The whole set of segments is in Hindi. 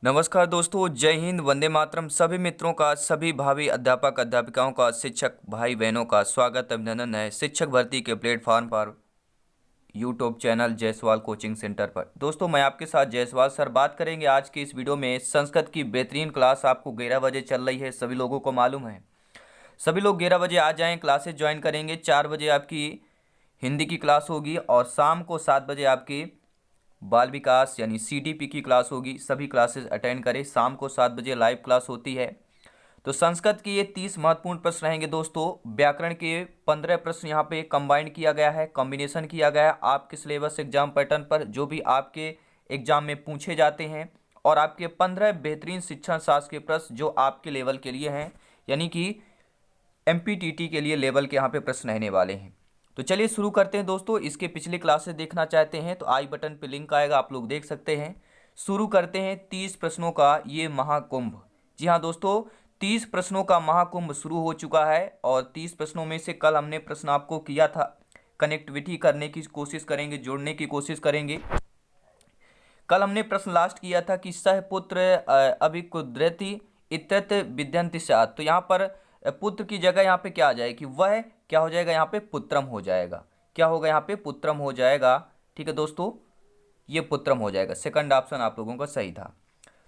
नमस्कार दोस्तों, जय हिंद, वंदे मातरम। सभी मित्रों का, सभी भावी अध्यापक अध्यापिकाओं का, शिक्षक भाई बहनों का स्वागत अभिनंदन है शिक्षक भर्ती के प्लेटफॉर्म पर YouTube channel Jaiswal coaching centre पर। दोस्तों, मैं आपके साथ जायसवाल सर बात करेंगे आज की इस वीडियो में। संस्कृत की बेहतरीन क्लास आपको 11 बजे चल रही है, सभी लोगों को मालूम है। सभी लोग 11 बजे आ जाएं, क्लासेस ज्वाइन करेंगे। 4 बजे आपकी हिंदी की क्लास होगी और शाम को 7 बजे आपकी बाल विकास यानी सीडीपी की क्लास होगी। सभी क्लासेस अटेंड करें। शाम को 7 बजे लाइव क्लास होती है। तो संस्कृत के ये 30 महत्वपूर्ण प्रश्न रहेंगे दोस्तों। व्याकरण के 15 प्रश्न यहाँ पे कंबाइंड किया गया है, कॉम्बिनेशन किया गया है आपके सिलेबस एग्जाम पैटर्न पर, जो भी आपके एग्जाम में पूछे जाते हैं। और आपके 15 बेहतरीन शिक्षण शास्त्र के प्रश्न जो आपके लेवल के लिए हैं, यानी कि एमपीटीटी के लिए लेवल के यहाँ पे प्रश्न रहने वाले हैं। तो चलिए शुरू करते हैं दोस्तों। इसके पिछले क्लासेस देखना चाहते हैं तो आई बटन पे लिंक आएगा, आप लोग देख सकते हैं। शुरू करते हैं 30 प्रश्नों का ये महाकुंभ। जी हाँ दोस्तों, 30 प्रश्नों का महाकुंभ शुरू हो चुका है। और 30 प्रश्नों में से कल हमने प्रश्न आपको किया था, कनेक्टिविटी करने की कोशिश करेंगे, जोड़ने की कोशिश करेंगे। कल हमने प्रश्न लास्ट किया था कि सहपुत्र अभिकुद्रति इत्यत विद्यन्ति स्यात्। तो यहाँ पर पुत्र की जगह यहाँ पे क्या आ जाएगी, वह क्या हो जाएगा, यहाँ पे पुत्रम हो जाएगा। क्या होगा, यहाँ पे पुत्रम हो जाएगा। ठीक है दोस्तों, ये पुत्रम हो जाएगा। सेकंड ऑप्शन आप लोगों का सही था।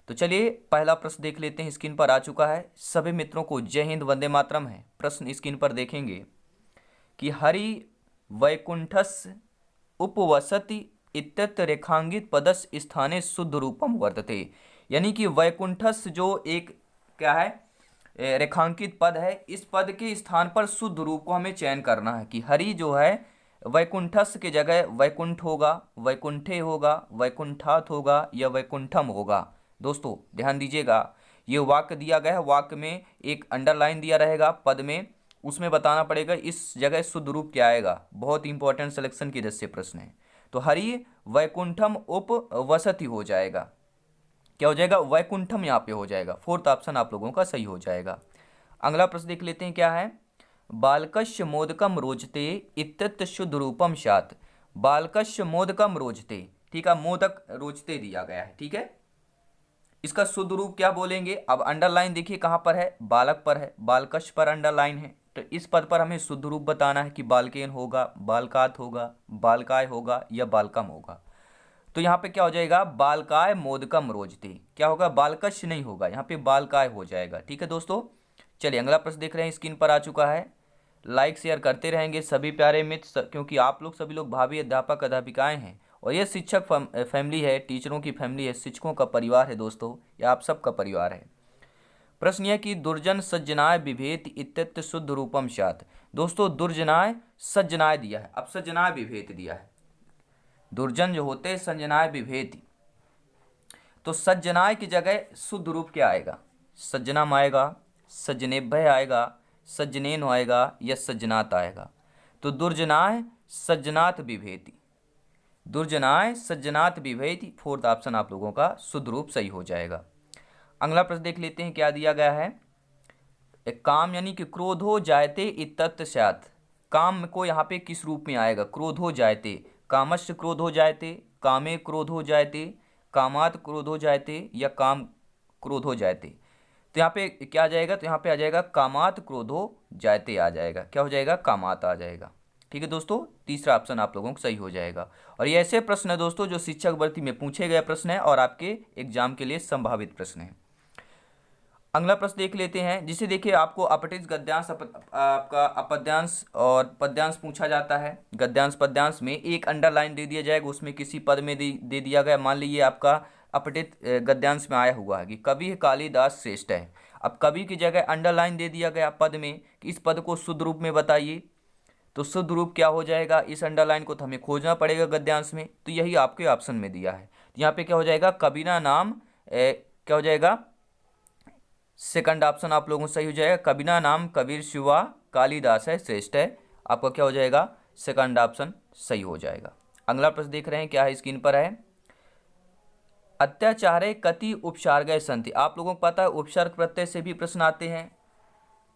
तो चलिए पहला प्रश्न देख लेते हैं, स्क्रीन पर आ चुका है। सभी मित्रों को जय हिंद, वंदे मातरम है। प्रश्न स्क्रीन पर देखेंगे कि हरि वैकुंठस् उपवसति इत्यत्र रेखांकित पदस स्थाने शुद्ध रूपम वर्तते। यानी कि वैकुंठस जो एक क्या है, रेखांकित पद है, इस पद के स्थान पर शुद्ध रूप को हमें चयन करना है कि हरि जो है वैकुंठस के जगह वैकुंठ होगा, वैकुंठे होगा, वैकुंठात होगा या वैकुंठम होगा। दोस्तों ध्यान दीजिएगा, ये वाक्य दिया गया है, वाक्य में एक अंडरलाइन दिया रहेगा पद में, उसमें बताना पड़ेगा इस जगह शुद्ध रूप क्या आएगा। बहुत इंपॉर्टेंट सिलेक्शन की दृष्टि से प्रश्न है। तो हरि वैकुंठम उपवसति हो जाएगा। क्या हो जाएगा, वैकुंठम यहाँ पे हो जाएगा। फोर्थ ऑप्शन आप लोगों का सही हो जाएगा। अगला प्रश्न देख लेते हैं क्या है। बालकस्य मोदकम रोचते इत्यत्र शुद्ध रूपम स्यात्। बालकस्य मोदकम रोचते, ठीक है, मोदक रोचते दिया गया है। ठीक है, इसका शुद्ध रूप क्या बोलेंगे। अब अंडरलाइन देखिए कहाँ पर है, बालक पर है, बालकश पर अंडरलाइन है। तो इस पद पर हमें शुद्ध रूप बताना है कि बालकेन होगा, बालकात होगा, बालकाय होगा या बालकम होगा। तो यहाँ पे क्या हो जाएगा, बालकाय मोदकम रोजते। क्या होगा, बालकश नहीं होगा, यहाँ पे बालकाय हो जाएगा। ठीक है दोस्तों, चलिए अगला प्रश्न देख रहे हैं, स्क्रीन पर आ चुका है। लाइक शेयर करते रहेंगे सभी प्यारे मित्र, क्योंकि आप लोग सभी लोग भावी अध्यापक अध्यापिकाएं हैं और ये शिक्षक फैमिली है, टीचरों की फैमिली है, शिक्षकों का परिवार है दोस्तों, ये आप सबका परिवार है। प्रश्न यह कि दुर्जन सज्जनाय विभेति इत्यत्र शुद्ध रूपम स्यात्। दोस्तों दुर्जनाय सज्जनाय दिया है, अब सज्जनाय विभेति दिया है। दुर्जन जो होते हैं सज्जनाय विभेति, तो सज्जनाय की जगह शुद्ध रूप क्या आएगा, सज्जनम आएगा, सज्जनेभ्य आएगा, सज्जनेन आएगा या सज्जनात आएगा। तो दुर्जनाय सज्जनात विभेति, दुर्जनाय सज्जनात विभेति, फोर्थ ऑप्शन आप लोगों का शुद्ध रूप सही हो जाएगा। अगला प्रश्न देख लेते हैं क्या दिया गया है। एक काम यानी कि क्रोधो जायते इत्यत्र स्यात्। काम को यहाँ पे किस रूप में आएगा, क्रोधो जायते, कामस्य क्रोधो जायते, कामे क्रोधो जायते, कामात क्रोधो जायते या काम क्रोधो जायते। तो यहाँ पे क्या आ जाएगा, तो यहाँ पे आ जाएगा कामात क्रोधो जायते आ जाएगा। क्या हो जाएगा, कामात आ जाएगा। ठीक है दोस्तों, तीसरा ऑप्शन आप लोगों को सही हो जाएगा। और ये ऐसे प्रश्न है दोस्तों जो शिक्षक भर्ती में पूछे गए प्रश्न है और आपके एग्जाम के लिए संभावित प्रश्न है। अगला प्रश्न देख लेते हैं, जिसे देखिए आपको अपठित गद्यांश आपका अपद्यांश और पद्यांश पूछा जाता है। गद्यांश पद्यांश में एक अंडरलाइन दे दिया जाएगा, उसमें किसी पद में दे दिया गया। मान लीजिए आपका अपठित गद्यांश में आया हुआ है कि कवि कालिदास श्रेष्ठ है। अब कवि की जगह अंडरलाइन दे दिया गया पद में कि इस पद को शुद्ध रूप में बताइए। तो शुद्ध रूप क्या हो जाएगा, इस अंडरलाइन को तो हमें खोजना पड़ेगा गद्यांश में, तो यही आपके ऑप्शन में दिया है। तो यहाँ पे क्या हो जाएगा, कबीना नाम क्या हो जाएगा, सेकंड ऑप्शन आप लोगों को सही हो जाएगा। कबीना नाम कबीर शिवा कालिदास है श्रेष्ठ है, आपका क्या हो जाएगा, सेकंड ऑप्शन सही हो जाएगा। अगला प्रश्न देख रहे हैं क्या है, स्क्रीन पर है। अत्याचारे कति उपसर्गय संति। आप लोगों को पता है उपसर्ग प्रत्यय से भी प्रश्न आते हैं।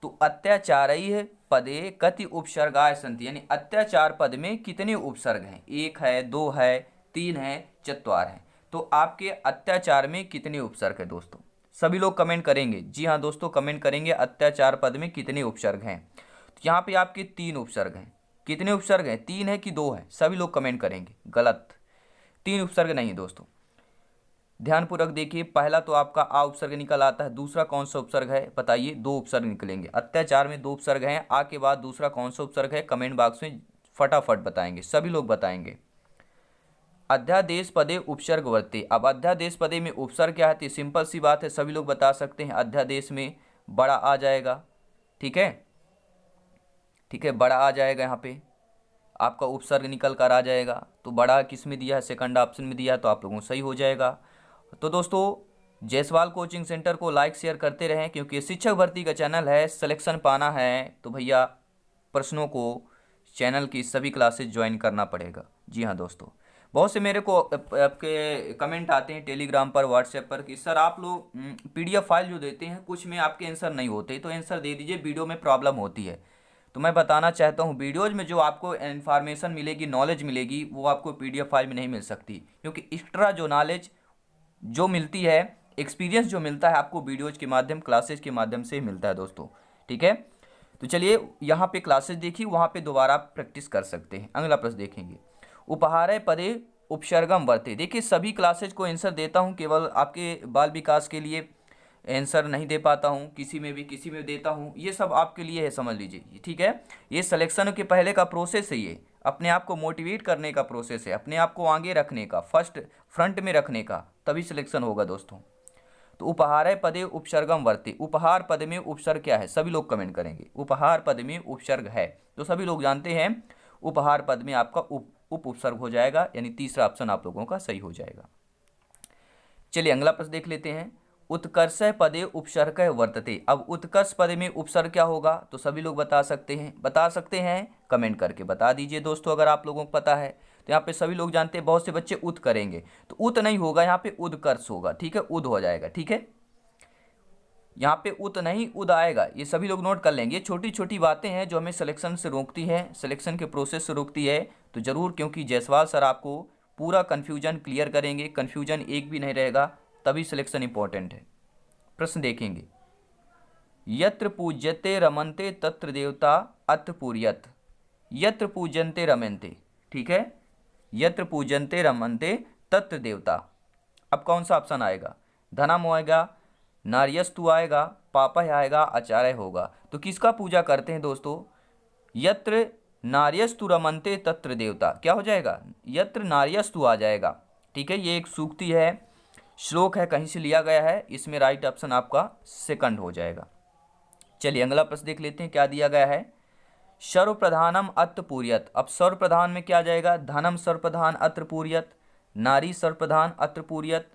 तो अत्याचारई पदे कति उपसर्गाय संति, यानी अत्याचार पद में कितने उपसर्ग हैं, एक है, दो है, तीन है, चत्वार है। तो आपके अत्याचार में कितने उपसर्ग है दोस्तों? सभी लोग कमेंट करेंगे। जी हाँ दोस्तों, कमेंट करेंगे अत्याचार पद में कितने उपसर्ग हैं। तो यहाँ पे आपके 3 उपसर्ग हैं। कितने उपसर्ग हैं? 3 है कि 2 है? सभी लोग कमेंट करेंगे। गलत, 3 उपसर्ग नहीं है दोस्तों। ध्यानपूर्वक देखिए, पहला तो आपका आ उपसर्ग निकल आता है, दूसरा कौन सा उपसर्ग है बताइए? 2 उपसर्ग निकलेंगे। अत्याचार में 2 उपसर्ग हैं, आ के बाद दूसरा कौन सा उपसर्ग है? कमेंट बॉक्स में फटाफट बताएंगे, सभी लोग बताएंगे। अध्यादेश पदे उपसर्ग वर्ते। अब अध्यादेश पदे में उपसर्ग क्या है? तो सिंपल सी बात है, सभी लोग बता सकते हैं। अध्यादेश में बड़ा आ जाएगा, ठीक है, ठीक है, बड़ा आ जाएगा। यहाँ पे आपका उपसर्ग निकल कर आ जाएगा। तो बड़ा किस में दिया है? सेकंड ऑप्शन में दिया है, तो आप लोगों को सही हो जाएगा। तो दोस्तों जायसवाल कोचिंग सेंटर को लाइक शेयर करते रहें, क्योंकि शिक्षक भर्ती का चैनल है। सिलेक्शन पाना है तो भैया प्रश्नों को चैनल की सभी क्लासेस ज्वाइन करना पड़ेगा। जी हाँ दोस्तों, बहुत से मेरे को आपके कमेंट आते हैं टेलीग्राम पर, व्हाट्सएप पर कि सर आप लोग पीडीएफ फाइल जो देते हैं कुछ में आपके आंसर नहीं होते, तो आंसर दे दीजिए, वीडियो में प्रॉब्लम होती है। तो मैं बताना चाहता हूँ, वीडियोज में जो आपको इन्फॉर्मेशन मिलेगी, नॉलेज मिलेगी, वो आपको पीडीएफ फाइल में नहीं मिल सकती, क्योंकि एक्स्ट्रा जो नॉलेज जो मिलती है, एक्सपीरियंस जो मिलता है आपको वीडियोज के माध्यम, क्लासेज के माध्यम से मिलता है दोस्तों, ठीक है। तो चलिए यहाँ पे क्लासेज देखिए, वहाँ पे दोबारा प्रैक्टिस कर सकते हैं। अगला प्रश्न देखेंगे, उपहारय पदे उपसर्गम वर्ते। देखिए सभी क्लासेज को आंसर देता हूँ, केवल आपके बाल विकास के लिए आंसर नहीं दे पाता हूँ, किसी में देता हूँ। ये सब आपके लिए है, समझ लीजिए, ठीक है। ये सिलेक्शन के पहले का प्रोसेस है, ये अपने आप को मोटिवेट करने का प्रोसेस है, अपने आप को आगे रखने का, फ्रंट में रखने का, तभी सिलेक्शन होगा दोस्तों। तो उपहारय पदे उपसर्गम वर्ते, उपहार पद में उपसर्ग क्या है? सभी लोग कमेंट करेंगे। उपहार पद में उपसर्ग है, तो सभी लोग जानते हैं उपहार पद में आपका उप उपसर्ग हो जाएगा, यानी तीसरा ऑप्शन आप लोगों का सही हो जाएगा। चलिए अगला प्रश्न देख लेते हैं, उत्कर्ष पदे उपसर्ग वर्तते। अब उत्कर्ष पद में उपसर्ग क्या होगा? तो सभी लोग बता सकते हैं, कमेंट करके बता दीजिए दोस्तों अगर आप लोगों को पता है। तो यहाँ पे सभी लोग जानते हैं, बहुत से बच्चे उत करेंगे, तो उत नहीं होगा, यहाँ पे उदकर्ष होगा, ठीक है, उद हो जाएगा, ठीक है। यहाँ पे उत नहीं उद आएगा, ये सभी लोग नोट कर लेंगे। छोटी छोटी बातें हैं जो हमें सिलेक्शन से रोकती है, सिलेक्शन के प्रोसेस से रोकती है, तो जरूर, क्योंकि जायसवाल सर आपको पूरा कन्फ्यूजन क्लियर करेंगे, कन्फ्यूजन एक भी नहीं रहेगा, तभी सिलेक्शन इंपॉर्टेंट है। प्रश्न देखेंगे, यत्र पूज्यते रमन्ते तत्र देवता अत्र पूर्यत। यत्र पूजन्ते रमन्ते, ठीक है, यत्र पूजन्ते रमन्ते तत्र देवता। अब कौन सा ऑप्शन आएगा? धनम आएगा, नार्यस्तु आएगा, पापय आएगा, आचार्य होगा। तो किसका पूजा करते हैं दोस्तों? यत्र नार्यस्तु रमन्ते तत्र देवता, क्या हो जाएगा? यत्र नार्यस्तु आ जाएगा, ठीक है। ये एक सूक्ति है, श्लोक है, कहीं से लिया गया है, इसमें राइट ऑप्शन आपका सेकंड हो जाएगा। चलिए अगला प्रश्न देख लेते हैं, क्या दिया गया है, सर्वप्रधानम अत्र पूर्यत। अब सर्वप्रधान में क्या आ जाएगा? धनम सर्वप्रधान अत्र पूर्यत, नारी सर्वप्रधान अत्र पूर्यत,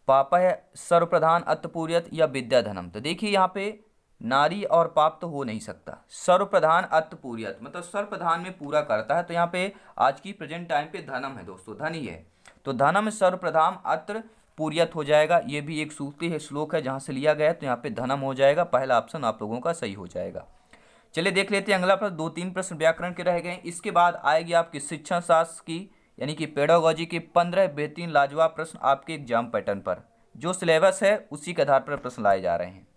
पापय सर्वप्रधान अत्र पूर्यत, या विद्याधनम। तो देखिए यहाँ पे नारी और पाप तो हो नहीं सकता, सर्वप्रधान अत्र पूर्यत मतलब सर्वप्रधान में पूरा करता है, तो यहाँ पे आज की प्रेजेंट टाइम पे धनम है दोस्तों, धन ही है, तो धनम सर्वप्रधान अत्र पूर्यत हो जाएगा। ये भी एक सूक्ति है, श्लोक है, जहाँ से लिया गया है, तो यहाँ पे धनम हो जाएगा, पहला ऑप्शन आप लोगों का सही हो जाएगा। चलिए देख लेते हैं अगला प्रश्न, 2-3 प्रश्न व्याकरण के रह गए, इसके बाद आएगी आपकी शिक्षण शास्त्र की, यानी कि पेडागोजी के 15 बेहतरीन लाजवाब प्रश्न आपके एग्जाम पैटर्न पर, जो सिलेबस है उसी के आधार पर प्रश्न लाए जा रहे हैं।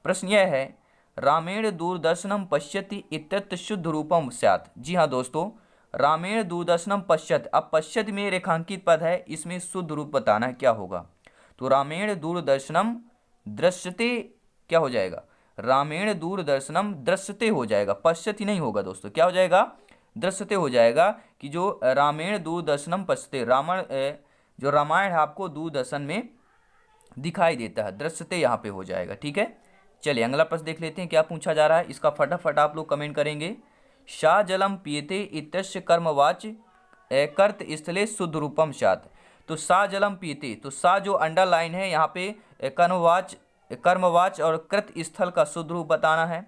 प्रश्न यह है, रामेण दूरदर्शनम पश्यति इत्यत्र शुद्ध रूपम स्यात्। जी हाँ दोस्तों, रामेण दूरदर्शनम पश्यत। अब पश्यत में रेखांकित पद है, इसमें शुद्ध रूप बताना है, क्या होगा? तो रामेण दूरदर्शनम दृश्यते, क्या हो जाएगा? रामेण दूरदर्शनम दृश्यते हो जाएगा, पश्यति नहीं होगा दोस्तों, क्या हो जाएगा? दृश्यते हो जाएगा, कि जो रामेण दूरदर्शनम पश्यते, जो रामायण है आपको दूरदर्शन में दिखाई देता है, दृश्यते यहाँ पे हो जाएगा, ठीक है। चलिए अगला प्रश्न देख लेते हैं, क्या पूछा जा रहा है, इसका फटाफट आप लोग कमेंट करेंगे। सा जलम पीते इत्यस्य कर्मवाच कर्त स्थले शुद्ध रूपम स्यात्। तो सा जलम पीते, तो सा जो अंडरलाइन है यहाँ पे कर्मवाच और कृत स्थल का शुद्ध रूप बताना है,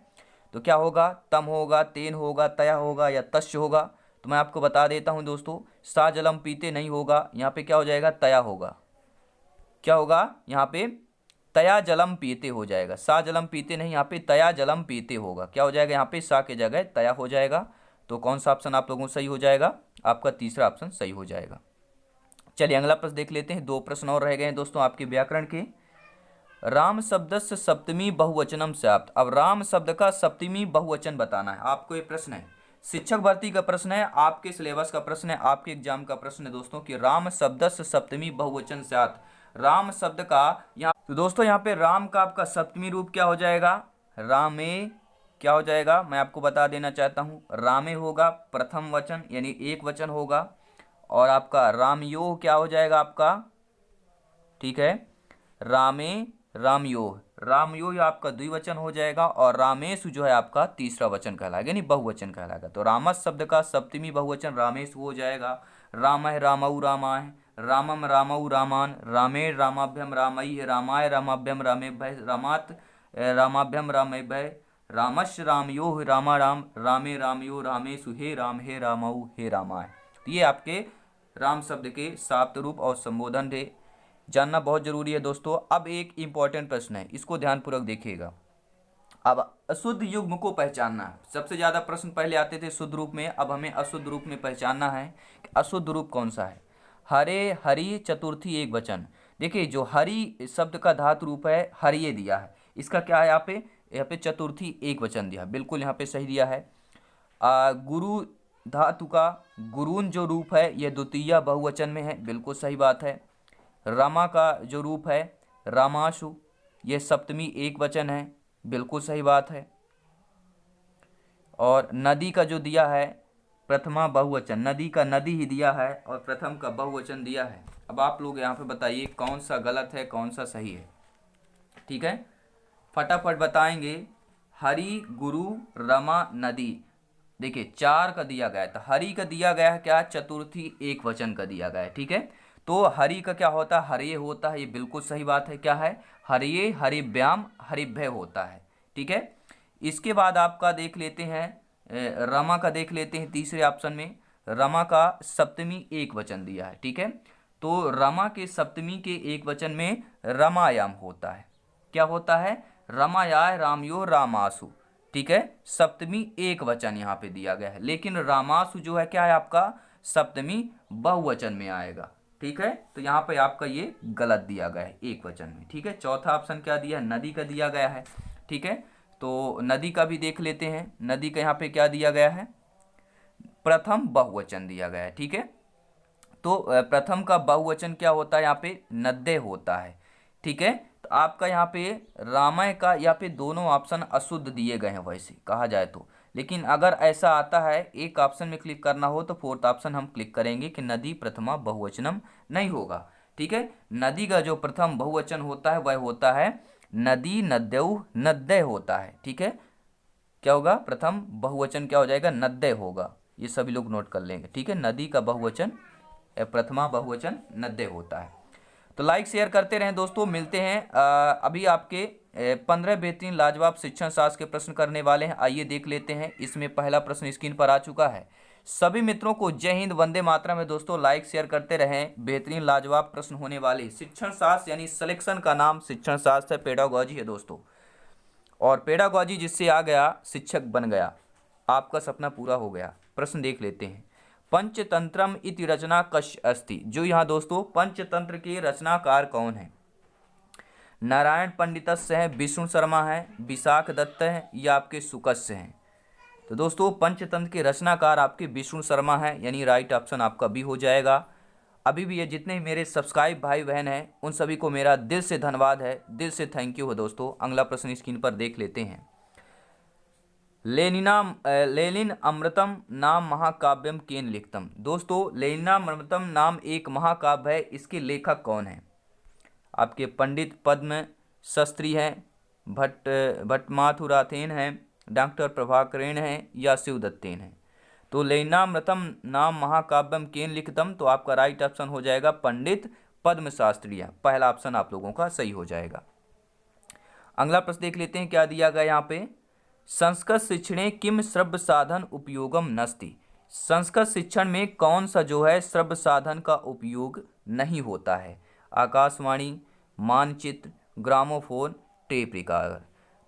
तो क्या होगा? तम होगा, तेन होगा, तया होगा, या तस्य होगा। तो मैं आपको बता देता हूँ दोस्तों, सा जलम पीते नहीं होगा, यहाँ पे क्या हो जाएगा? तया होगा, क्या होगा? यहाँ पे तया जलम पीते हो जाएगा, सा जलम पीते नहीं, यहाँ पे तया जलम पीते होगा, क्या हो जाएगा? यहाँ पे सा के जगह तया हो जाएगा। तो कौन सा ऑप्शन आप लोगों को सही हो जाएगा? आपका तीसरा ऑप्शन सही हो जाएगा। चलिए अगला प्रश्न देख लेते हैं। 2 प्रश्न और रह गए हैं दोस्तों आपके व्याकरण के। राम शब्दस्य सप्तमी बहुवचनम स्यात्। अब राम शब्द का सप्तमी बहुवचन बताना है आपको। ये प्रश्न है, शिक्षक भर्ती का प्रश्न है, आपके सिलेबस का प्रश्न है, आपके एग्जाम का प्रश्न है दोस्तों कि राम शब्दस्य सप्तमी बहुवचन स्यात्। राम शब्द का यहाँ तो दोस्तों यहाँ पे राम का आपका सप्तमी रूप क्या हो जाएगा, रामे क्या हो जाएगा, मैं आपको बता देना चाहता हूँ। रामे होगा प्रथम वचन यानी एक वचन होगा, और आपका रामयो क्या हो जाएगा आपका, ठीक है, रामे रामयो, रामयो ये आपका द्विवचन हो जाएगा, और रामेशु जो है आपका तीसरा वचन कहलाएगा यानी बहुवचन कहलाएगा। तो रामस शब्द का सप्तमी बहुवचन रामेशु हो जाएगा। रामः रामौ रामाय, रामम रामौ रामान, रामे रामाभ्यम रामई, रामाय रामाभ्यम रामेभ्य, रामात रामाभ्यम रामेभ्य, रामश रामयो रामा राम, रामे रामयो रामेशु, हे राम हे रामौ हे रामाय। तो ये आपके राम शब्द के सात रूप और संबोधन थे, जानना बहुत जरूरी है दोस्तों। अब एक इंपॉर्टेंट प्रश्न है, इसको ध्यानपूर्वक देखिएगा। अब अशुद्ध युग्म को पहचानना है। सबसे ज्यादा प्रश्न पहले आते थे शुद्ध रूप में, अब हमें अशुद्ध रूप में पहचानना है कि अशुद्ध रूप कौन सा है। हरे हरि चतुर्थी एक वचन। देखिए जो हरि शब्द का धातु रूप है हरिये दिया है, इसका क्या है यहाँ पे चतुर्थी एक वचन दिया, बिल्कुल यहाँ पे सही दिया है। गुरु धातु का गुरुन जो रूप है यह द्वितीय बहुवचन में है, बिल्कुल सही बात है। रमा का जो रूप है रामाशु, यह सप्तमी एक वचन है, बिल्कुल सही बात है। और नदी का जो दिया है प्रथमा बहुवचन, नदी का नदी ही दिया है और प्रथम का बहुवचन दिया है। अब आप लोग यहाँ पे बताइए कौन सा गलत है कौन सा सही है, ठीक है, फटाफट बताएंगे। हरि गुरु रमा नदी, देखिए 4 का दिया गया था, हरि का दिया गया है क्या, चतुर्थी एक वचन का दिया गया है, ठीक है। तो हरि का क्या होता है, हरिये होता है, ये बिल्कुल सही बात है, क्या है, हरिये हरिभ्याम हरिभ्य होता है, ठीक है। इसके बाद आपका देख लेते हैं रमा का देख लेते हैं तीसरे ऑप्शन में। रमा का सप्तमी एक वचन दिया है, ठीक है। तो रमा के सप्तमी के एक वचन में रमायाम होता है, क्या होता है, रमायाय रामयो रामासु, ठीक है, सप्तमी एक वचन यहाँ पे दिया गया है। लेकिन रामासु जो है क्या है आपका सप्तमी बहुवचन में आएगा, ठीक है। तो यहाँ पे आपका ये गलत दिया गया है एक वचन में, ठीक है। चौथा ऑप्शन क्या दिया है, नदी का दिया गया है, ठीक है। तो नदी का भी देख लेते हैं, नदी का यहाँ पे क्या दिया गया है, प्रथम बहुवचन दिया गया है, ठीक है। तो प्रथम का बहुवचन क्या होता है यहाँ पे नद्दे होता है, ठीक है। तो आपका यहाँ पे रामाय का यहाँ पे दोनों ऑप्शन अशुद्ध दिए गए हैं वैसे कहा जाए तो, लेकिन अगर ऐसा आता है एक ऑप्शन में क्लिक करना हो तो फोर्थ ऑप्शन हम क्लिक करेंगे कि नदी प्रथमा बहुवचनम नहीं होगा, ठीक है। नदी का जो प्रथम बहुवचन होता है वह होता है नदी नद्यौ नद्दय होता है, ठीक है। क्या होगा, प्रथम बहुवचन क्या हो जाएगा, नद्दय होगा, ये सभी लोग नोट कर लेंगे, ठीक है। नदी का बहुवचन प्रथमा बहुवचन नद्दय होता है। तो लाइक शेयर करते रहें दोस्तों, मिलते हैं अभी आपके 15 बेहतरीन लाजवाब शिक्षण शास्त्र के प्रश्न करने वाले हैं, आइए देख लेते हैं। इसमें पहला प्रश्न स्क्रीन पर आ चुका है। सभी मित्रों को जय हिंद वंदे मातरम में दोस्तों, लाइक शेयर करते रहें। बेहतरीन लाजवाब प्रश्न होने वाले, शिक्षण शास्त्र यानी सिलेक्शन का नाम शिक्षण शास्त्र है, पेडागॉजी है दोस्तों, और पेडागॉजी जिससे आ गया शिक्षक बन गया, आपका सपना पूरा हो गया। प्रश्न देख लेते हैं। पंचतंत्रम इति रचना कश अस्ति, जो यहाँ दोस्तों पंचतंत्र के रचनाकार कौन है, नारायण पंडितस्य है, विष्णु शर्मा है, विशाख दत्त है, या आपके सुकस्य हैं। तो दोस्तों पंचतंत्र के रचनाकार आपके विष्णु शर्मा है, यानी राइट ऑप्शन आपका बी हो जाएगा। अभी भी ये जितने मेरे सब्सक्राइब भाई बहन हैं उन सभी को मेरा दिल से धन्यवाद है, दिल से थैंक यू है दोस्तों। अगला प्रश्न स्क्रीन पर देख लेते हैं। लेनिन अमृतम नाम महाकाव्यम केन लिखतम, दोस्तों लेनिनामृतम नाम एक महाकाव्य है, इसके लेखक कौन है, आपके पंडित पद्म शास्त्री हैं, भट्टमाथुराथेन हैं, डॉक्टर प्रभाकरेन हैं, या शिवदत्तेन हैं। तो लेनिनामृतम नाम महाकाव्यम केन लिखतम, तो आपका राइट ऑप्शन हो जाएगा पंडित पद्म शास्त्री, पहला ऑप्शन आप लोगों का सही हो जाएगा। अगला प्रश्न देख लेते हैं क्या दिया गया यहाँ पे। संस्कृत शिक्षणे किम श्रव्य साधन उपयोगम नस्ति, संस्कृत शिक्षण में कौन सा जो है श्रव्य साधन का उपयोग नहीं होता है, आकाशवाणी, मानचित्र, ग्रामोफोन, टेप रिकॉर्डर।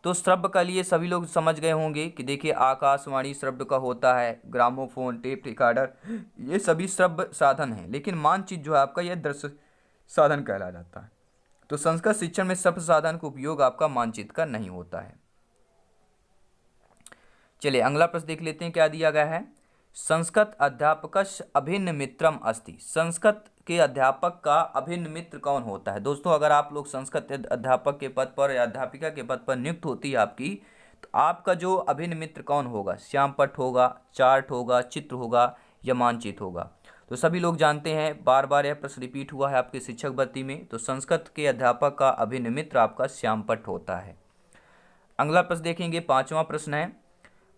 तो श्रव्य का लिए सभी लोग समझ गए होंगे कि देखिए आकाशवाणी श्रव्य का होता है, ग्रामोफोन, टेप रिकॉर्डर, ये सभी श्रव्य साधन हैं। लेकिन मानचित्र जो है आपका यह दृश्य साधन कहला जाता है। तो संस्कृत शिक्षण में श्रव्य साधन का उपयोग आपका मानचित्र का नहीं होता है। चलिए अगला प्रश्न देख लेते हैं क्या दिया गया है। संस्कृत अध्यापकस्य अभिन्न मित्रम अस्ति। संस्कृत के अध्यापक का अभिन्न मित्र कौन होता है? दोस्तों अगर आप लोग संस्कृत अध्यापक के पद पर या अध्यापिका के पद पर नियुक्त होती है आपकी, तो आपका जो अभिन्न मित्र कौन होगा? श्यामपट्ट होगा, चार्ट होगा, चित्र होगा या मानचित्र होगा? तो सभी लोग जानते हैं, बार बार यह प्रश्न रिपीट हुआ है आपके शिक्षक भर्ती में। तो संस्कृत के अध्यापक का अभिन्न मित्र आपका श्यामपट्ट होता है। अगला प्रश्न देखेंगे, 5वां प्रश्न है,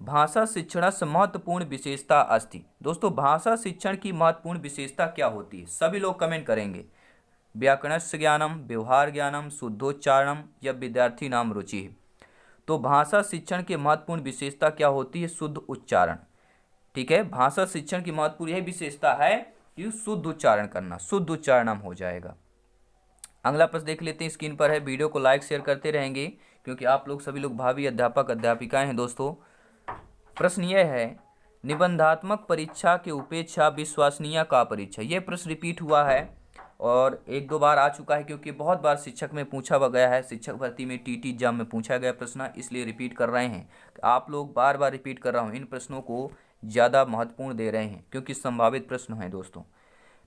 भाषा शिक्षणस्य महत्वपूर्ण विशेषता अस्ति। दोस्तों भाषा शिक्षण की महत्वपूर्ण विशेषता क्या होती है? सभी लोग कमेंट करेंगे। व्याकरणस्य ज्ञानम, व्यवहार ज्ञानम, शुद्धोच्चारणम या विद्यार्थी नाम रुचि। तो भाषा शिक्षण की महत्वपूर्ण विशेषता क्या होती है? शुद्ध उच्चारण। ठीक है, भाषा शिक्षण की महत्वपूर्ण यही विशेषता है कि शुद्ध उच्चारण करना, शुद्ध उच्चारण हो जाएगा। अगला प्रश्न देख लेते हैं, स्क्रीन पर है। वीडियो को लाइक शेयर करते रहेंगे क्योंकि आप लोग सभी लोग भावी अध्यापक अध्यापिकाएं हैं। दोस्तों प्रश्न यह है, निबंधात्मक परीक्षा के उपेक्षा विश्वसनीय का परीक्षा। यह प्रश्न रिपीट हुआ है और एक दो बार आ चुका है क्योंकि बहुत बार शिक्षक में पूछा गया है, शिक्षक भर्ती में टीटी एग्जाम में पूछा गया प्रश्न, इसलिए रिपीट कर रहे हैं। आप लोग बार बार रिपीट कर रहा हूँ, इन प्रश्नों को ज़्यादा महत्वपूर्ण दे रहे हैं क्योंकि संभावित प्रश्न हैं दोस्तों।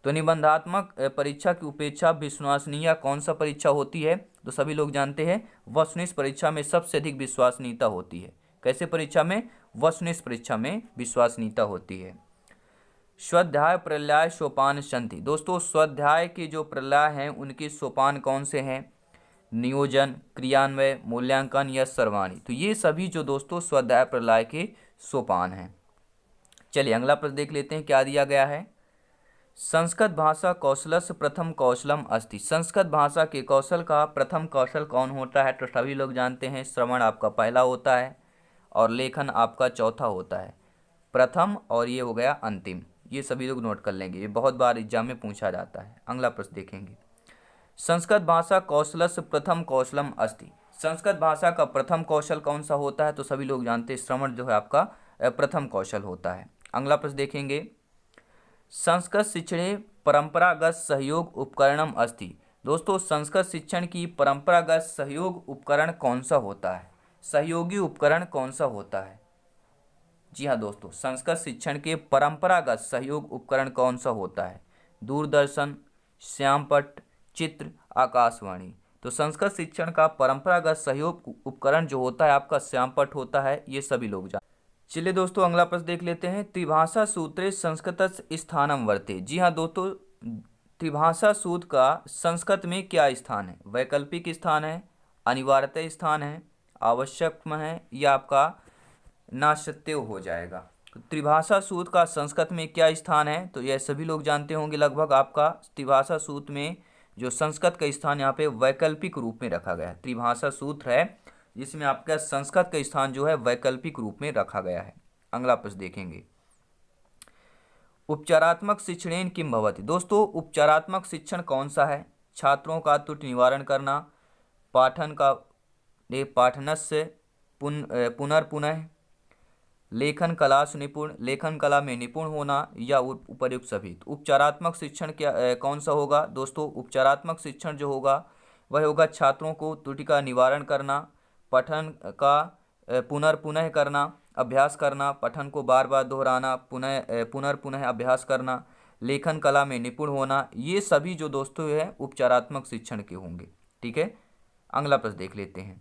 तो निबंधात्मक परीक्षा की उपेक्षा विश्वसनीय कौन सा परीक्षा होती है? तो सभी लोग जानते हैं वस्तुनिष्ठ परीक्षा में सबसे अधिक विश्वसनीयता होती है। कैसे परीक्षा में? वस्तुनिष्ठ परीक्षा में विश्वसनीयता होती है। स्वाध्याय प्रलय सोपान संति। दोस्तों स्वाध्याय के जो प्रलय हैं उनके सोपान कौन से हैं? नियोजन, क्रियान्वय, मूल्यांकन या सर्वाणी। तो ये सभी जो दोस्तों स्वाध्याय प्रलय के सोपान हैं। चलिए अगला प्रश्न देख लेते हैं क्या दिया गया है। संस्कृत भाषा कौशलस्य प्रथम कौशलम अस्ति। संस्कृत भाषा के कौशल का प्रथम कौशल कौन होता है? तो सभी लोग जानते हैं श्रवण आपका पहला होता है और लेखन आपका चौथा होता है। प्रथम और ये हो गया अंतिम, ये सभी लोग नोट कर लेंगे, ये बहुत बार एग्जाम में पूछा जाता है। अगला प्रश्न देखेंगे, संस्कृत भाषा कौशलस्य प्रथम कौशलम अस्ति। संस्कृत भाषा का प्रथम कौशल कौन सा होता है? तो सभी लोग जानते हैं श्रवण जो है आपका प्रथम कौशल होता है। अगला प्रश्न देखेंगे, संस्कृत शिक्षणे परंपरागत सहयोग उपकरणम अस्ति। दोस्तों संस्कृत शिक्षण की परंपरागत सहयोग उपकरण कौन सा होता है? सहयोगी उपकरण कौन सा होता है? जी हाँ दोस्तों, संस्कृत शिक्षण के परंपरागत सहयोग उपकरण कौन सा होता है? दूरदर्शन, श्यामपट्ट, चित्र, आकाशवाणी। तो संस्कृत शिक्षण का परंपरागत सहयोग उपकरण जो होता है आपका श्यामपट्ट होता है, ये सभी लोग जानते हैं। चलिए दोस्तों अगला प्रश्न देख लेते हैं, त्रिभाषा सूत्रे संस्कृत स्थानम वर्ते। जी हाँ दोस्तों, त्रिभाषा सूत्र का संस्कृत में क्या स्थान है? वैकल्पिक स्थान है, अनिवार्यता स्थान है, आवश्यक है या आपका नासत्य हो जाएगा। तो त्रिभाषा सूत्र का संस्कृत में क्या स्थान है? तो यह सभी लोग जानते होंगे लगभग। आपका त्रिभाषा सूत्र में जो संस्कृत का स्थान यहाँ पे वैकल्पिक रूप में रखा गया है। त्रिभाषा सूत्र है जिसमें आपका संस्कृत का स्थान जो है वैकल्पिक रूप में रखा गया है। अगला प्रश्न देखेंगे, उपचारात्मक शिक्षणेन किम भवति। दोस्तों उपचारात्मक शिक्षण कौन सा है? छात्रों का त्रुटि निवारण करना, पाठन का पाठनस्य पुनर्पुनः, लेखन कला से निपुण, लेखन कला में निपुण होना या उपर्युक्त सभी। तो उपचारात्मक शिक्षण क्या कौन सा होगा? दोस्तों उपचारात्मक शिक्षण जो होगा वह होगा छात्रों को त्रुटि का निवारण करना, पठन का पुनर्पुनः करना, अभ्यास करना, पठन को बार बार दोहराना, पुनर्पुनः अभ्यास करना, लेखन कला में निपुण होना। ये सभी जो दोस्तों है उपचारात्मक शिक्षण के होंगे। ठीक है, अगला प्रश्न देख लेते हैं,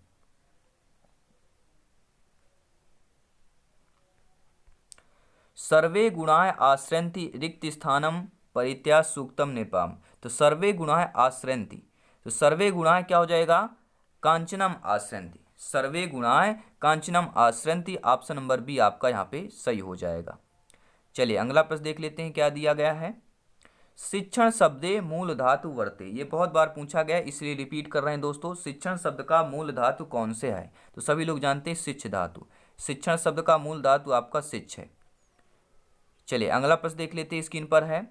सर्वे गुणाः आश्रयन्ति रिक्त स्थानम परित्याग सूक्तम निपाम। तो सर्वे गुणाः आश्रयन्ति, तो सर्वे गुणाः क्या हो जाएगा? कांचनम आश्रयन्ति। सर्वे गुणाः कांचनम आश्रयन्ति, ऑप्शन नंबर बी आपका यहाँ पे सही हो जाएगा। चलिए अगला प्रश्न देख लेते हैं क्या दिया गया है। शिक्षण शब्दे मूल धातु वर्ते। ये बहुत बार पूछा गया इसलिए रिपीट कर रहे हैं दोस्तों। शिक्षण शब्द का मूल धातु कौन से है? तो सभी लोग जानते हैं शिक्ष धातु। शिक्षण शब्द का मूल धातु आपका शिक्ष है। चलिए अगला प्रश्न देख लेते हैं, स्क्रीन पर है,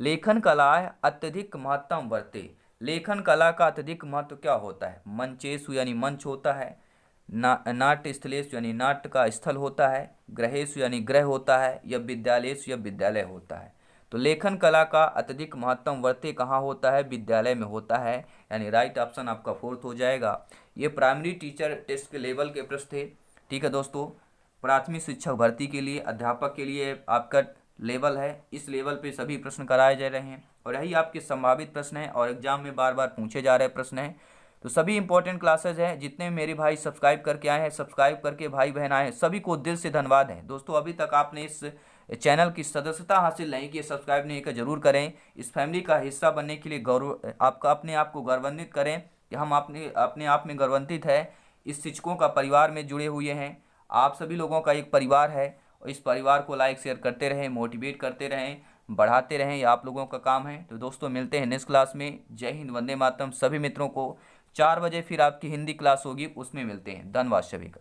लेखन कला अत्यधिक महत्तम वर्ते। लेखन कला का अत्यधिक महत्व क्या होता है? मंचेषु यानी मंच होता है, नाट्य स्थलेषु यानी नाट्य का स्थल होता है, गृहेषु यानी गृह होता है, या विद्यालयेषु या विद्यालय होता है। तो लेखन कला का अत्यधिक महत्व वर्ते कहाँ होता है? विद्यालय में होता है, यानी राइट ऑप्शन आपका फोर्थ हो जाएगा। ये प्राइमरी टीचर टेस्ट के लेवल के प्रश्न थे। ठीक है दोस्तों, प्राथमिक शिक्षक भर्ती के लिए, अध्यापक के लिए आपका लेवल है, इस लेवल पे सभी प्रश्न कराए जा रहे हैं और यही आपके संभावित प्रश्न हैं और एग्जाम में बार बार पूछे जा रहे प्रश्न हैं। तो सभी इंपॉर्टेंट क्लासेज हैं। जितने मेरे भाई सब्सक्राइब करके आए हैं, सब्सक्राइब करके भाई बहन आए हैं, सभी को दिल से धन्यवाद है। दोस्तों अभी तक आपने इस चैनल की सदस्यता हासिल नहीं की, सब्सक्राइब नहीं किया, जरूर करें। इस फैमिली का हिस्सा बनने के लिए गौरव आपका अपने आप को गौरवान्वित करें कि हम अपने आप में गौरवान्वित है, इस शिक्षकों का परिवार में जुड़े हुए हैं। आप सभी लोगों का एक परिवार है और इस परिवार को लाइक शेयर करते रहें, मोटिवेट करते रहें, बढ़ाते रहें, ये आप लोगों का काम है। तो दोस्तों मिलते हैं नेक्स्ट क्लास में। जय हिंद, वंदे मातरम। सभी मित्रों को 4 बजे फिर आपकी हिंदी क्लास होगी, उसमें मिलते हैं। धन्यवाद सभी का।